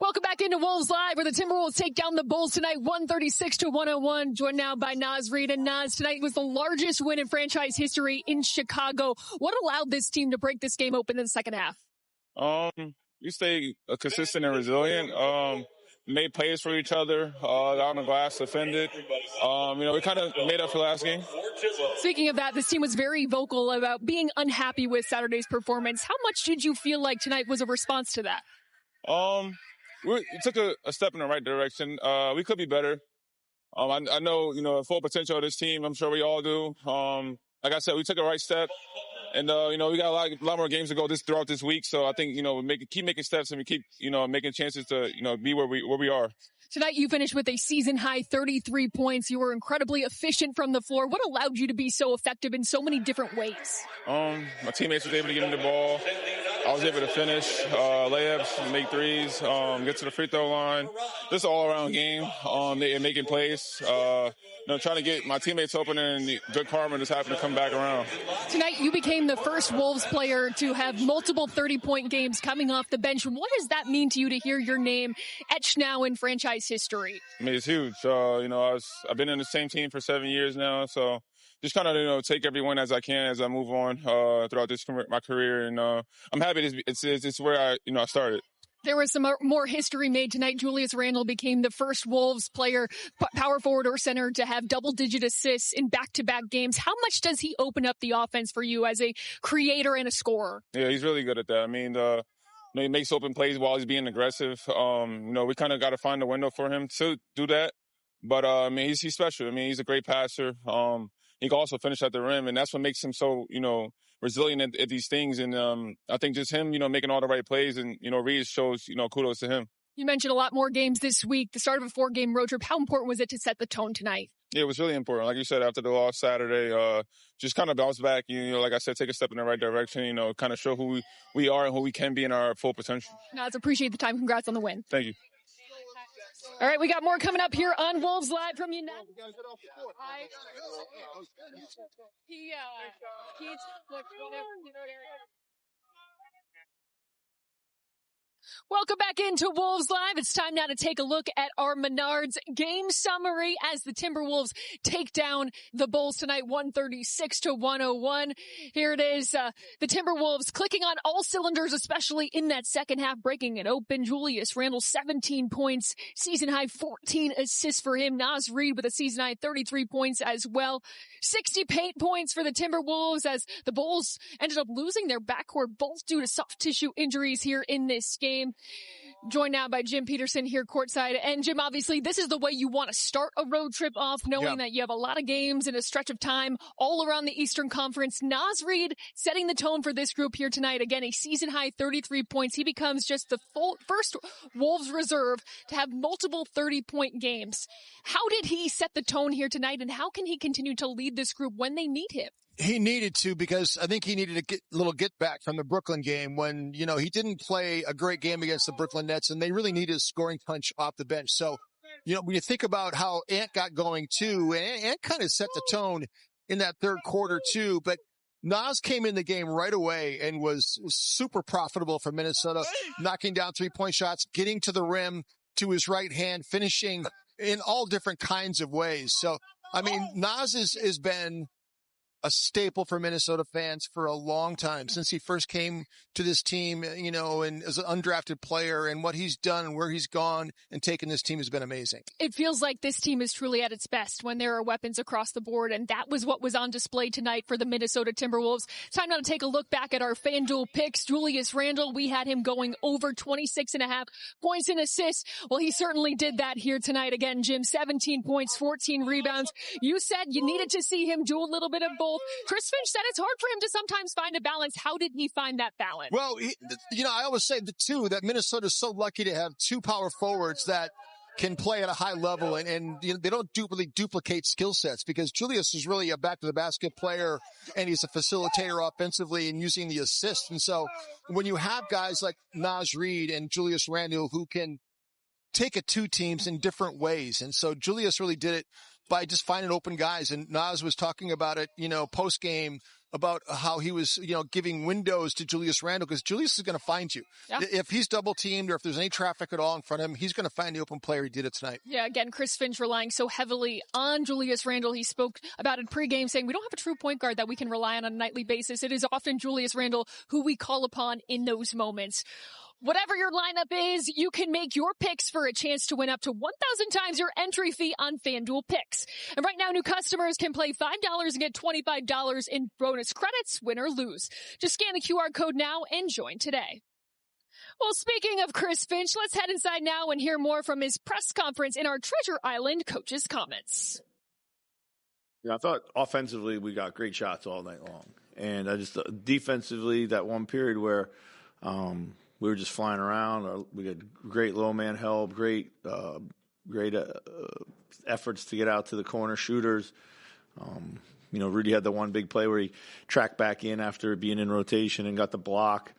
Welcome back into Wolves Live, where the Timberwolves take down the Bulls tonight, 136-101. Joined now by Naz Reid. And Naz, tonight was the largest win in franchise history in Chicago. What allowed this team to break this game open in the second half? You stay consistent and resilient. Made plays for each other, got on the glass, defended. We kind of made up for last game. Speaking of that, this team was very vocal about being unhappy with Saturday's performance. How much did you feel like tonight was a response to that? We took a step in the right direction. We could be better. I know, the full potential of this team. I'm sure we all do. Like I said, we took a right step. And, we got a lot more games to go throughout this week. So I think, we keep making steps and we keep, making chances to, be where we are. Tonight you finished with a season-high 33 points. You were incredibly efficient from the floor. What allowed you to be so effective in so many different ways? My teammates were able to get me the ball. I was able to finish layups, make threes, get to the free throw line. Just an all-around game, making plays. Trying to get my teammates open, and good karma just happened to come back around. Tonight you became the first Wolves player to have multiple 30-point games coming off the bench. What does that mean to you to hear your name etched now in franchise history? I mean, it's huge. I've been in the same team for 7 years now, so just kind of, take every win as I can as I move on throughout my career. And I'm happy it's where I started. There was some more history made tonight. Julius Randle became the first Wolves player, power forward or center, to have double-digit assists in back-to-back games. How much does he open up the offense for you as a creator and a scorer? Yeah, he's really good at that. I mean, he makes open plays while he's being aggressive. We kind of got to find a window for him to do that. But, he's special. I mean, he's a great passer. He can also finish at the rim, and that's what makes him so, resilient at these things. And I think just him, making all the right plays, and, Reid shows, kudos to him. You mentioned a lot more games this week, the start of a 4-game road trip. How important was it to set the tone tonight? Yeah, it was really important. Like you said, after the loss Saturday, just kind of bounce back, like I said, take a step in the right direction, kind of show who we are and who we can be in our full potential. Naz, appreciate the time. Congrats on the win. Thank you. All right, we got more coming up here on Wolves Live from you now. Welcome back into Wolves Live. It's time now to take a look at our Menards game summary as the Timberwolves take down the Bulls tonight, 136-101. Here it is. The Timberwolves clicking on all cylinders, especially in that second half, breaking it open. Julius Randle, 17 points, season high 14 assists for him. Naz Reid with a season high 33 points as well. 60 paint points for the Timberwolves as the Bulls ended up losing their backcourt, both due to soft tissue injuries here in this game. Joined now by Jim Peterson here courtside. And Jim, obviously, this is the way you want to start a road trip off, knowing that you have a lot of games in a stretch of time all around the Eastern Conference. Naz Reid setting the tone for this group here tonight. Again, a season-high 33 points. He becomes just the first Wolves reserve to have multiple 30-point games. How did he set the tone here tonight, and how can he continue to lead this group when they need him? He needed to, because I think he needed a little get back from the Brooklyn game when, he didn't play a great game against the Brooklyn Nets, and they really needed a scoring punch off the bench. So, when you think about how Ant got going too, and Ant kind of set the tone in that third quarter too, but Naz came in the game right away and was super profitable for Minnesota, knocking down 3-point shots, getting to the rim to his right hand, finishing in all different kinds of ways. So, Naz has been a staple for Minnesota fans for a long time, since he first came to this team, and as an undrafted player, and what he's done and where he's gone and taken this team has been amazing. It feels like this team is truly at its best when there are weapons across the board, and that was what was on display tonight for the Minnesota Timberwolves. Time now to take a look back at our FanDuel picks. Julius Randle, we had him going over 26.5 points and assists. Well, he certainly did that here tonight. Again, Jim, 17 points, 14 rebounds. You said you needed to see him do a little bit of both. Chris Finch said it's hard for him to sometimes find a balance. How did he find that balance? Well, I always say that Minnesota's so lucky to have two power forwards that can play at a high level, and they don't really duplicate skill sets, because Julius is really a back to the basket player, and he's a facilitator offensively and using the assist. And so when you have guys like Naz Reid and Julius Randle who can take it to teams in different ways, and so Julius really did it by just finding open guys. And Naz was talking about it, post game, about how he was, giving windows to Julius Randle, because Julius is going to find you. Yeah. If he's double teamed or if there's any traffic at all in front of him, he's going to find the open player. He did it tonight. Yeah, again, Chris Finch relying so heavily on Julius Randle. He spoke about it pregame, saying we don't have a true point guard that we can rely on a nightly basis. It is often Julius Randle who we call upon in those moments. Whatever your lineup is, you can make your picks for a chance to win up to 1,000 times your entry fee on FanDuel Picks. And right now, new customers can play $5 and get $25 in bonus credits, win or lose. Just scan the QR code now and join today. Well, speaking of Chris Finch, let's head inside now and hear more from his press conference in our Treasure Island coaches' comments. Yeah, I thought offensively we got great shots all night long. And I just defensively, that one period where we were just flying around. We got great low man help, great efforts to get out to the corner shooters. Rudy had the one big play where he tracked back in after being in rotation and got the block.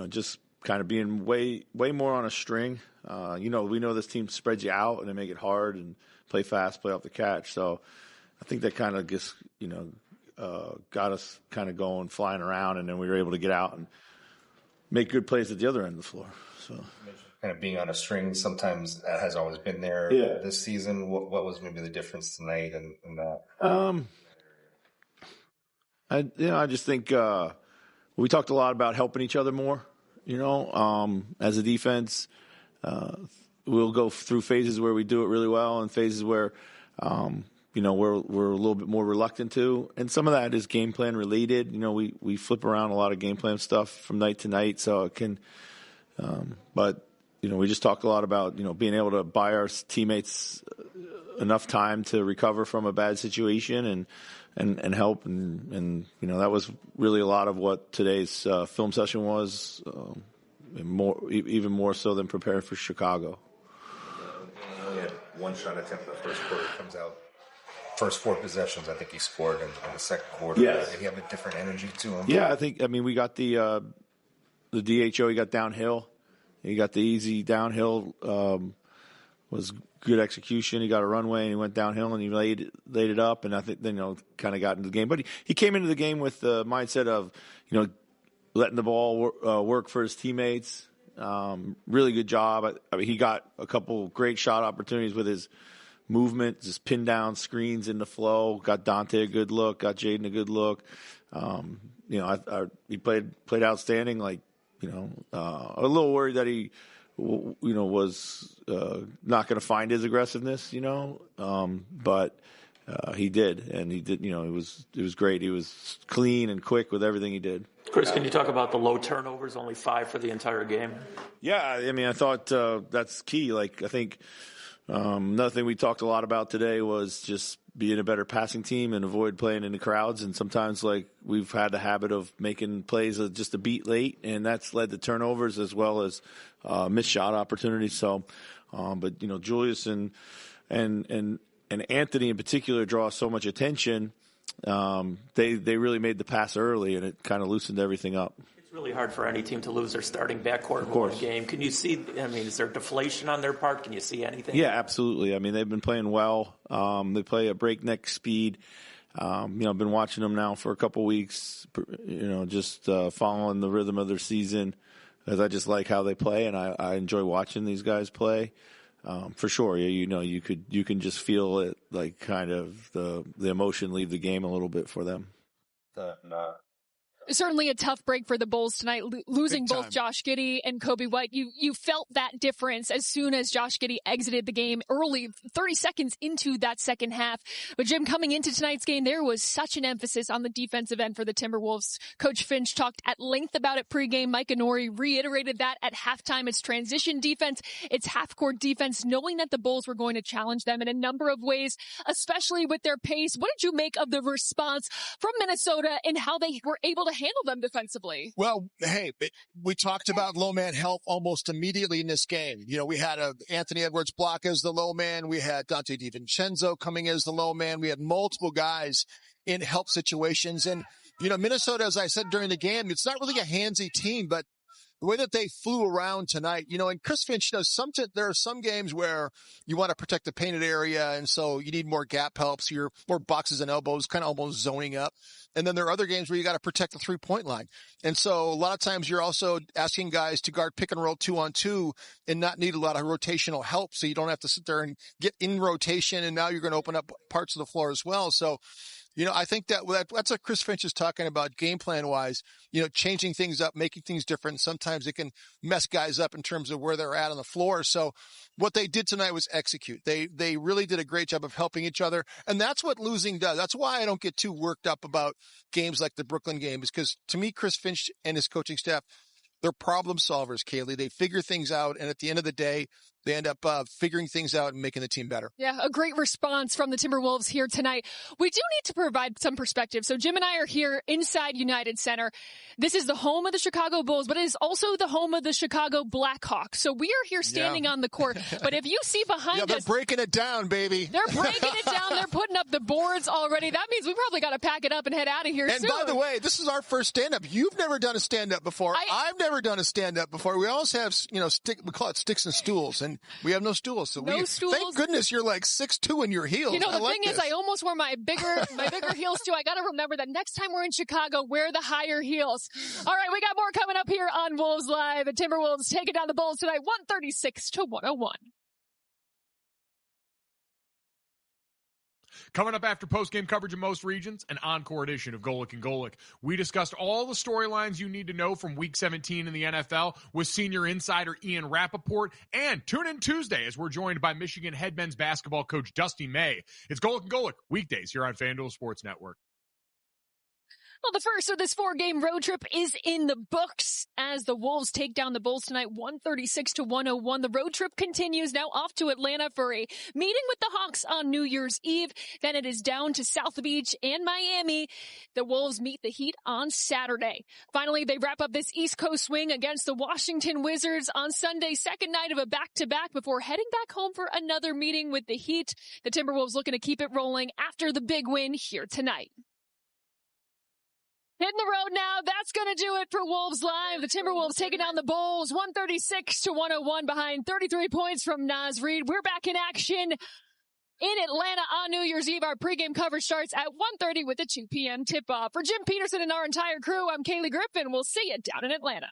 Just kind of being way more on a string. We know this team spreads you out and they make it hard and play fast, play off the catch. So I think that kind of just, got us kind of going, flying around, and then we were able to get out and make good plays at the other end of the floor. So kind of being on a string sometimes has always been there this season. What was maybe the difference tonight and that? I just think we talked a lot about helping each other more. As a defense, we'll go through phases where we do it really well and phases where we're a little bit more reluctant to. And some of that is game plan related. We flip around a lot of game plan stuff from night to night, so it can but we just talked a lot about being able to buy our teammates enough time to recover from a bad situation and help, and that was really a lot of what today's film session was, even more so than preparing for Chicago. He only had one shot attempt in the first quarter. Comes out first 4 possessions. I think he scored in the second quarter. Yes. Did he have a different energy to him? Yeah, we got the DHO. He got downhill. He got the easy downhill. Was good execution. He got a runway and he went downhill and he laid it up, and I think then kind of got into the game. But he came into the game with the mindset of letting the ball work for his teammates. Really good job. He got a couple great shot opportunities with his movement, just pin down screens in the flow. Got Dante a good look. Got Jaden a good look. He played outstanding. A little worried that he was not going to find his aggressiveness, but he did, and he did. It was great. He was clean and quick with everything he did. Chris, can you talk about the low turnovers? Only 5 for the entire game. Yeah, I thought that's key. I think another thing we talked a lot about today was just being a better passing team and avoid playing in the crowds. And sometimes we've had the habit of making plays just a beat late, and that's led to turnovers as well as missed shot opportunities. So, but Julius and Anthony in particular draw so much attention. They really made the pass early, and it kind of loosened everything up. It's really hard for any team to lose their starting backcourt in one game. Can you see, is there deflation on their part? Can you see anything? Yeah, absolutely. They've been playing well. They play at breakneck speed. I've been watching them now for a couple weeks, just following the rhythm of their season, as I just like how they play, and I enjoy watching these guys play. For sure. You can just feel it, kind of the emotion leave the game a little bit for them. Certainly a tough break for the Bulls tonight, losing both Josh Giddey and Coby White. You felt that difference as soon as Josh Giddey exited the game early, 30 seconds into that second half. But Jim, coming into tonight's game, there was such an emphasis on the defensive end for the Timberwolves. Coach Finch talked at length about it pregame. Mike Conley reiterated that at halftime. It's transition defense. It's half-court defense, knowing that the Bulls were going to challenge them in a number of ways, especially with their pace. What did you make of the response from Minnesota and how they were able to handle them defensively? Well, hey, we talked about low man help almost immediately in this game. We had Anthony Edwards block as the low man. We had Dante DiVincenzo coming as the low man. We had multiple guys in help situations. And, Minnesota, as I said during the game, it's not really a handsy team, but the way that they flew around tonight, and Chris Finch does there are some games where you want to protect the painted area. And so you need more gap help. So you're more boxes and elbows, kind of almost zoning up. And then there are other games where you got to protect the 3-point line. And so a lot of times you're also asking guys to guard pick and roll 2-on-2 and not need a lot of rotational help. So you don't have to sit there and get in rotation. And now you're going to open up parts of the floor as well. So, I think that's what Chris Finch is talking about game plan wise, changing things up, making things different. Sometimes it can mess guys up in terms of where they're at on the floor. So what they did tonight was execute. They really did a great job of helping each other. And that's what losing does. That's why I don't get too worked up about games like the Brooklyn game, is because to me, Chris Finch and his coaching staff, they're problem solvers, Kaylee. They figure things out. And at the end of the day, they end up figuring things out and making the team better. Yeah, a great response from the Timberwolves here tonight. We do need to provide some perspective. So Jim and I are here inside United Center. This is the home of the Chicago Bulls, but it is also the home of the Chicago Blackhawks. So we are here standing on the court. But if you see behind they're us, breaking it down, baby. They're breaking it down. They're putting up the boards already. That means we probably got to pack it up and head out of here soon. And by the way, this is our first stand-up. You've never done a stand-up before. I've never done a stand-up before. We always have, we call it sticks and stools, and we have no stools. So stools. Thank goodness you're like 6'2" in your heels. The thing is, I almost wore my bigger heels too. I got to remember that next time we're in Chicago, wear the higher heels. All right, we got more coming up here on Wolves Live. The Timberwolves taking down the Bulls tonight, 136-101. Coming up after post-game coverage in most regions, an encore edition of Golic and Golic. We discussed all the storylines you need to know from Week 17 in the NFL with senior insider Ian Rappaport. And tune in Tuesday as we're joined by Michigan head men's basketball coach Dusty May. It's Golic and Golic, weekdays here on FanDuel Sports Network. Well, the first of this 4-game road trip is in the books as the Wolves take down the Bulls tonight, 136-101. The road trip continues now off to Atlanta for a meeting with the Hawks on New Year's Eve. Then it is down to South Beach and Miami. The Wolves meet the Heat on Saturday. Finally, they wrap up this East Coast swing against the Washington Wizards on Sunday, second night of a back-to-back before heading back home for another meeting with the Heat. The Timberwolves looking to keep it rolling after the big win here tonight. Hitting the road now. That's going to do it for Wolves Live. The Timberwolves taking down the Bulls 136-101 behind 33 points from Naz Reid. We're back in action in Atlanta on New Year's Eve. Our pregame coverage starts at 1:30 with a 2 p.m. tip-off. For Jim Peterson and our entire crew, I'm Kaylee Griffin. We'll see you down in Atlanta.